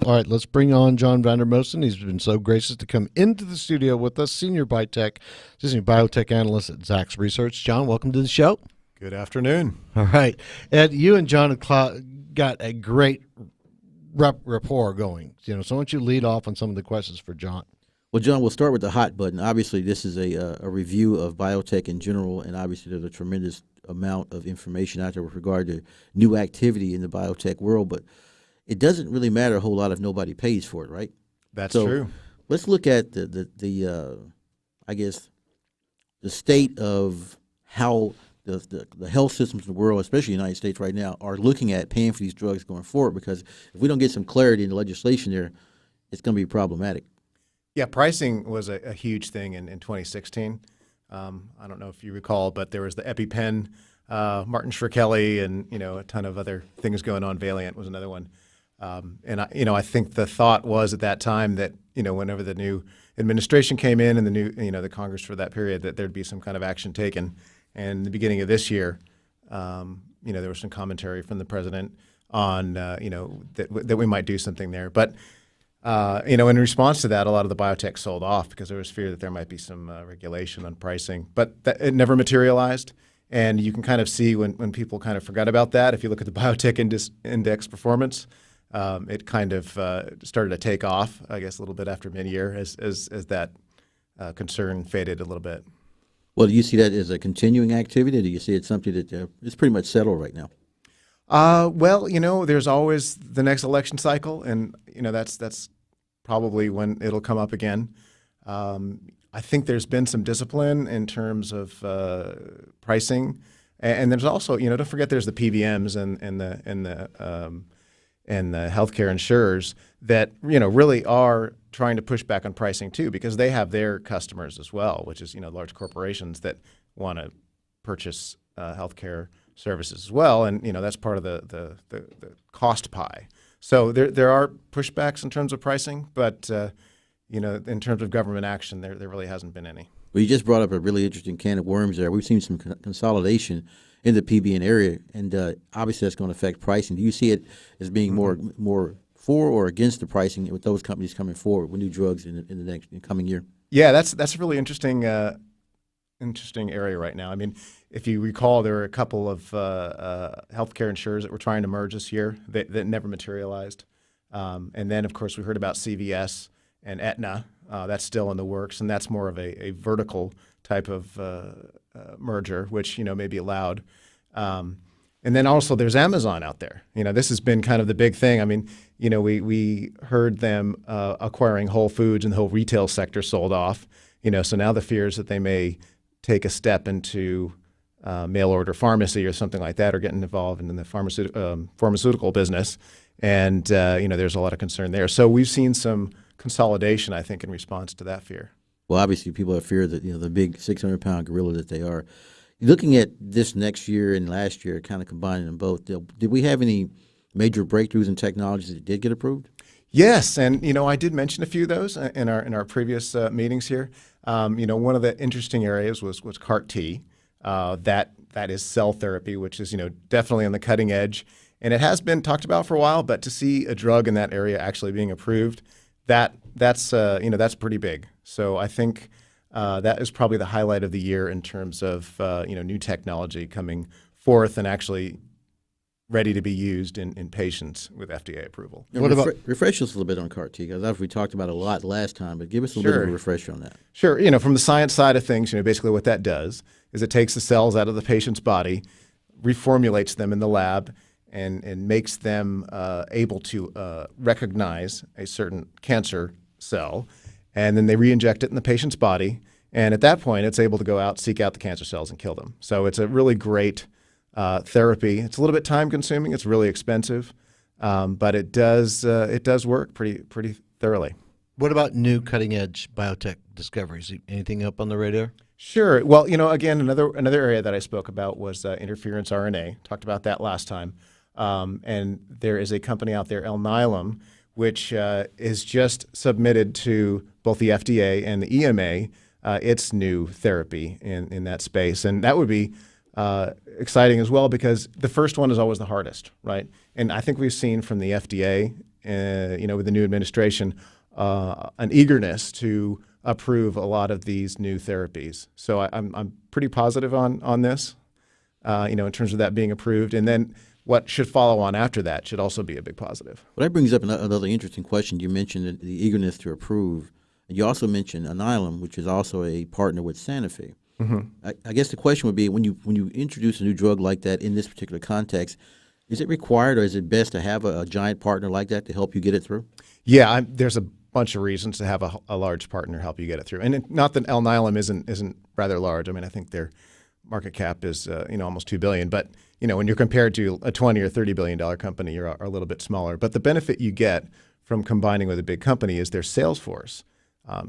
All right, let's bring on John Vandermosten. He's been so gracious to come into the studio with us, Senior Biotech Analyst at Zacks Research. John, welcome to the show. Good afternoon. All right. Ed, you and John have got a great rapport going. So why don't you lead off on some of the questions for John? Well, John, we'll start with the hot button. Obviously, this is a review of biotech in general, and obviously there's a tremendous amount of information out there with regard to new activity in the biotech world, but it doesn't really matter a whole lot if nobody pays for it, right? That's true. Let's look at the state of how the health systems in the world, especially the United States right now, are looking at paying for these drugs going forward, because if we don't get some clarity in the legislation there, it's going to be problematic. Yeah, pricing was a huge thing in 2016. I don't know if you recall, but there was the EpiPen, Martin Shkreli, and a ton of other things going on. Valiant was another one. I think the thought was at that time that whenever the new administration came in and the new the Congress for that period, that there'd be some kind of action taken. And in the beginning of this year, there was some commentary from the president on that we might do something there. But in response to that, a lot of the biotech sold off because there was fear that there might be some regulation on pricing. But it never materialized. And you can kind of see when people kind of forgot about that. If you look at the biotech index performance, it kind of started to take off, I guess, a little bit after mid-year as that concern faded a little bit. Well, do you see that as a continuing activity, or do you see it something that is pretty much settled right now? There's always the next election cycle, and that's probably when it'll come up again. I think there's been some discipline in terms of pricing, and there's also don't forget there's the PBMs and the healthcare insurers that really are trying to push back on pricing too, because they have their customers as well, which is large corporations that want to purchase healthcare services as well, and that's part of the cost pie. So there are pushbacks in terms of pricing, but in terms of government action, there really hasn't been any. Well, you just brought up a really interesting can of worms there. We've seen some consolidation in the PBM area, and obviously that's going to affect pricing. Do you see it as being more for or against the pricing with those companies coming forward with new drugs in the coming year? Yeah, that's a really interesting area right now. I mean, if you recall, there were a couple of healthcare insurers that were trying to merge this year that never materialized. And then, of course, we heard about CVS and Aetna. That's still in the works, and that's more of a vertical type of merger, which may be allowed. And then also there's Amazon out there. This has been kind of the big thing. I mean, we heard them acquiring Whole Foods, and the whole retail sector sold off. So now the fear is that they may take a step into mail order pharmacy or something like that, or getting involved in the pharmaceutical business. And there's a lot of concern there. So we've seen some consolidation, I think, in response to that fear. Well, obviously, people have feared that the big 600-pound gorilla that they are. Looking at this next year and last year, kind of combining them both, did we have any major breakthroughs in technologies that did get approved? Yes, and I did mention a few of those in our previous meetings here. One of the interesting areas was CAR-T. That is cell therapy, which is definitely on the cutting edge, and it has been talked about for a while. But to see a drug in that area actually being approved, that's pretty big. So I think that is probably the highlight of the year in terms of new technology coming forth and actually ready to be used in patients with FDA approval. What about refresh us a little bit on CAR-T? Because we talked about it a lot last time, but give us a little bit of a refresher on that. Sure. From the science side of things, basically what that does is it takes the cells out of the patient's body, reformulates them in the lab, and makes them able to recognize a certain cancer cell, and then they re-inject it in the patient's body, and at that point, it's able to go out, seek out the cancer cells, and kill them. So it's a really great therapy. It's a little bit time-consuming. It's really expensive, but it does work pretty thoroughly. What about new cutting-edge biotech discoveries? Anything up on the radar? Sure. Well, again, another area that I spoke about was interference RNA. Talked about that last time. And there is a company out there, Alnylam, which is just submitted to both the FDA and the EMA its new therapy in that space. And that would be exciting as well, because the first one is always the hardest, right? And I think we've seen from the FDA with the new administration, an eagerness to approve a lot of these new therapies. So I'm pretty positive on this, in terms of that being approved. And then what should follow on after that should also be a big positive. Well, that brings up another interesting question. You mentioned the eagerness to approve. And you also mentioned Analyst, which is also a partner with Sanofi. Mm-hmm. I guess the question would be, when you introduce a new drug like that in this particular context, is it required or is it best to have a giant partner like that to help you get it through? Yeah, there's a bunch of reasons to have a large partner help you get it through. And not that Alnylam isn't rather large. I mean, I think their market cap is almost $2 billion. But when you're compared to a $20 or $30 billion company, you're a little bit smaller. But the benefit you get from combining with a big company is their sales force.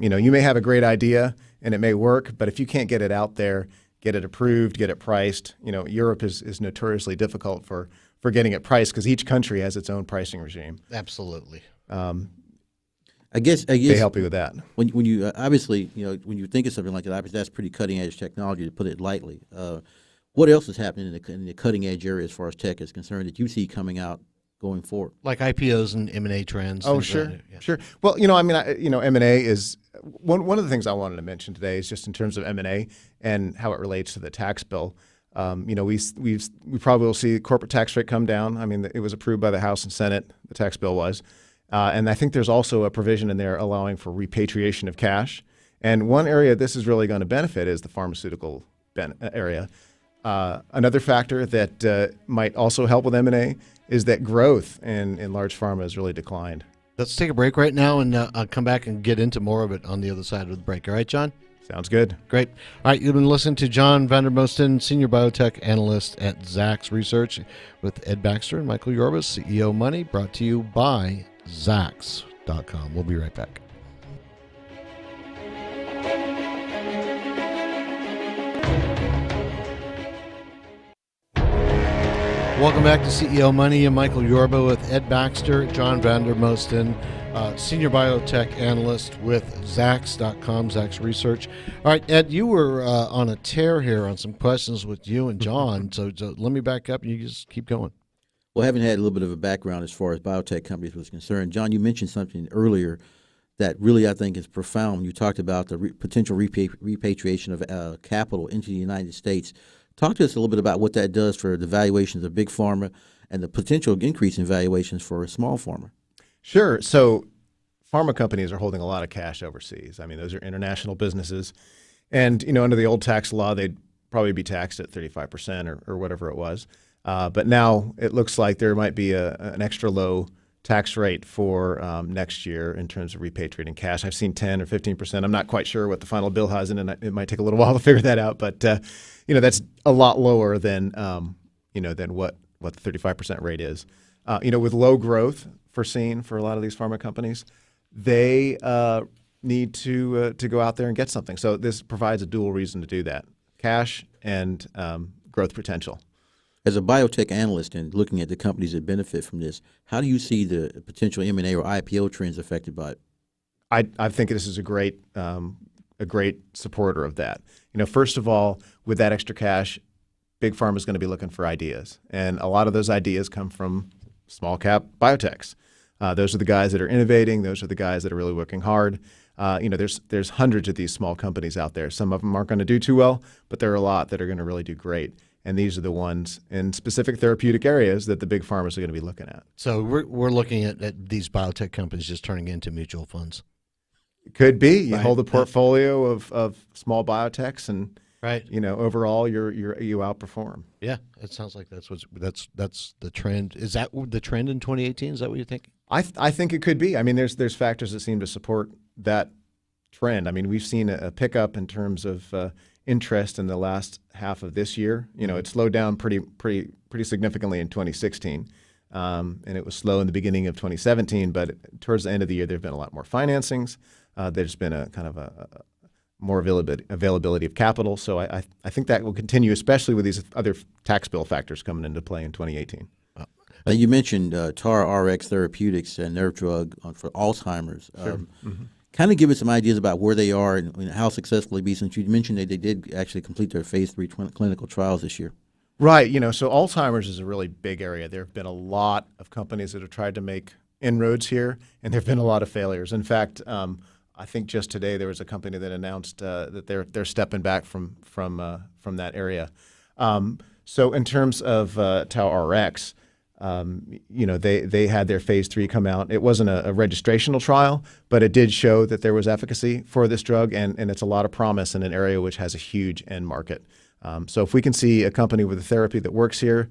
You may have a great idea and it may work, but if you can't get it out there, get it approved, get it priced, Europe is notoriously difficult for getting it priced because each country has its own pricing regime. Absolutely. I guess they help you with that. When you obviously, when you think of something like that, obviously that's pretty cutting edge technology, to put it lightly. What else is happening in the cutting edge area as far as tech is concerned that you see coming out going forward? Like IPOs and M&A trends. Oh, sure, sure. Well, M&A is one of the things I wanted to mention today is just in terms of M&A and how it relates to the tax bill. We probably will see the corporate tax rate come down. I mean, it was approved by the House and Senate. The tax bill was. And I think there's also a provision in there allowing for repatriation of cash. And one area this is really going to benefit is the pharmaceutical area. Another factor that might also help with M&A is that growth in large pharma has really declined. Let's take a break right now and I'll come back and get into more of it on the other side of the break. All right, John? Sounds good. Great. All right, you've been listening to John Vandermosten, Senior Biotech Analyst at Zacks Research, with Ed Baxter and Michael Yorba, CEO Money, brought to you by Zacks.com. We'll be right back. Welcome back to CEO Money and Michael Yorba with Ed Baxter, John Vandermosten, Senior Biotech Analyst with Zacks.com, Zacks Research. All right, Ed, you were on a tear here on some questions with you and John, so let me back up and you just keep going. Well, having had a little bit of a background as far as biotech companies was concerned, John, you mentioned something earlier that really I think is profound. You talked about the potential repatriation of capital into the United States. Talk to us a little bit about what that does for the valuations of big pharma and the potential increase in valuations for a small pharma. Sure. So pharma companies are holding a lot of cash overseas. I mean, those are international businesses. And, under the old tax law, they'd probably be taxed at 35% or whatever it was. But now it looks like there might be an extra low tax rate for next year in terms of repatriating cash. I've seen 10 or 15%. I'm not quite sure what the final bill has in it. It might take a little while to figure that out. But, that's a lot lower than what the 35% rate is. With low growth foreseen for a lot of these pharma companies, they need to go out there and get something. So this provides a dual reason to do that: cash and growth potential. As a biotech analyst and looking at the companies that benefit from this, how do you see the potential M&A or IPO trends affected by it? I think this is a great supporter of that. First of all, with that extra cash, big pharma is going to be looking for ideas, and a lot of those ideas come from small cap biotechs. Those are the guys that are innovating. Those are the guys that are really working hard. There's hundreds of these small companies out there. Some of them aren't going to do too well, but there are a lot that are going to really do great. And these are the ones in specific therapeutic areas that the big pharmas are going to be looking at. So we're looking at these biotech companies just turning into mutual funds. It could be. You hold a portfolio of small biotechs, and right. Overall you outperform. Yeah, it sounds like that's the trend. Is that the trend in 2018? Is that what you think? I think it could be. I mean, there's factors that seem to support that trend. I mean, we've seen a pickup in terms of interest in the last half of this year. It slowed down pretty significantly in 2016, and it was slow in the beginning of 2017. But towards the end of the year, there have been a lot more financings. There's been a kind of a more availability of capital. So I think that will continue, especially with these other tax bill factors coming into play in 2018. You mentioned TAR-RX Therapeutics and their drug for Alzheimer's. Sure. Kind of give us some ideas about where they are and how successful they be, since you mentioned that they did actually complete their phase 3 clinical trials this year. Right. So Alzheimer's is a really big area. There have been a lot of companies that have tried to make inroads here, and there have been a lot of failures. In fact, I think just today there was a company that announced that they're stepping back from that area. So in terms of Tau RX, they had their phase 3 come out. It wasn't a registrational trial, but it did show that there was efficacy for this drug, and it's a lot of promise in an area which has a huge end market. So if we can see a company with a therapy that works here,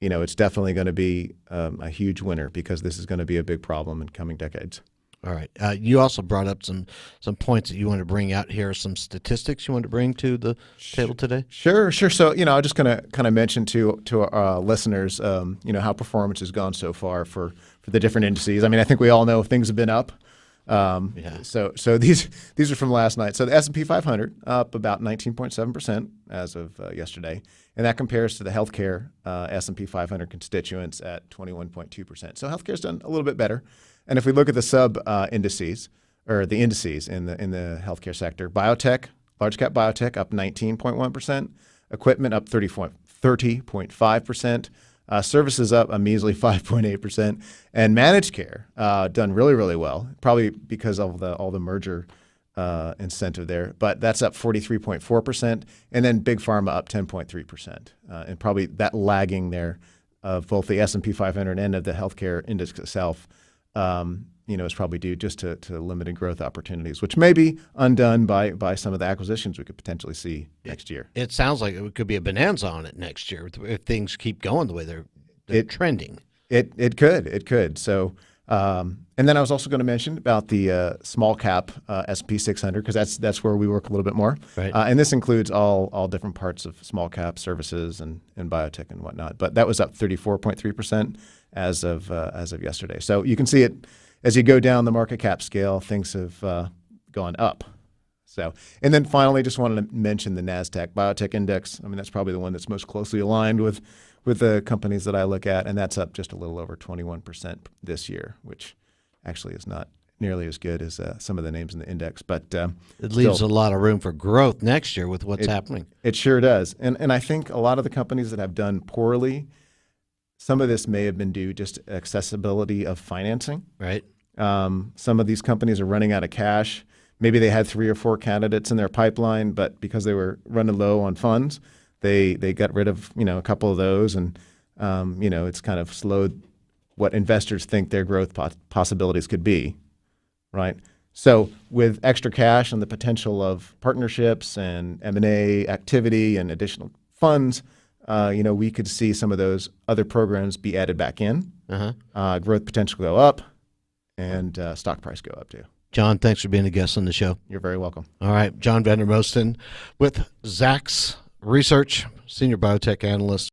it's definitely going to be a huge winner, because this is going to be a big problem in coming decades. All right. You also brought up some points that you want to bring out here, some statistics you want to bring to the table today? Sure. So, I'm just going to kind of mention to our listeners, how performance has gone so far for the different indices. I mean, I think we all know things have been up. So these are from last night. So the S&P 500 up about 19.7% as of yesterday, and that compares to the healthcare S&P 500 constituents at 21.2%. So healthcare's done a little bit better. And if we look at the sub indices, or the indices in the healthcare sector, biotech, large cap biotech up 19.1%, equipment up 30.5%. Services up a measly 5.8%, and managed care done really, really well, probably because of all the merger incentive there. But that's up 43.4%, and then big pharma up 10.3%, and probably that lagging there of both the S&P 500 and of the healthcare index itself, is probably due just to limited growth opportunities, which may be undone by some of the acquisitions we could potentially see next year. It sounds like it could be a bonanza on it next year if things keep going the way they're trending. It could. So, and then I was also going to mention about the small cap SP 600, because that's where we work a little bit more. Right. And this includes all different parts of small cap services and biotech and whatnot. But that was up 34.3% as of yesterday. So you can see it as you go down the market cap scale, things have gone up. So, and then finally, just wanted to mention the NASDAQ Biotech Index. I mean, that's probably the one that's most closely aligned with the companies that I look at, and that's up just a little over 21% this year, which actually is not nearly as good as some of the names in the index. But it leaves a lot of room for growth next year with what's happening. It sure does. And I think a lot of the companies that have done poorly, some of this may have been due just accessibility of financing. Right. Some of these companies are running out of cash. Maybe they had 3 or 4 candidates in their pipeline, but because they were running low on funds, they got rid of a couple of those, and it's kind of slowed what investors think their growth possibilities could be, right? So with extra cash and the potential of partnerships and M&A activity and additional funds, we could see some of those other programs be added back in, growth potential go up, and stock price go up too. John, thanks for being a guest on the show. You're very welcome. All right, John Vandermosten with Zacks Research, Senior Biotech Analyst.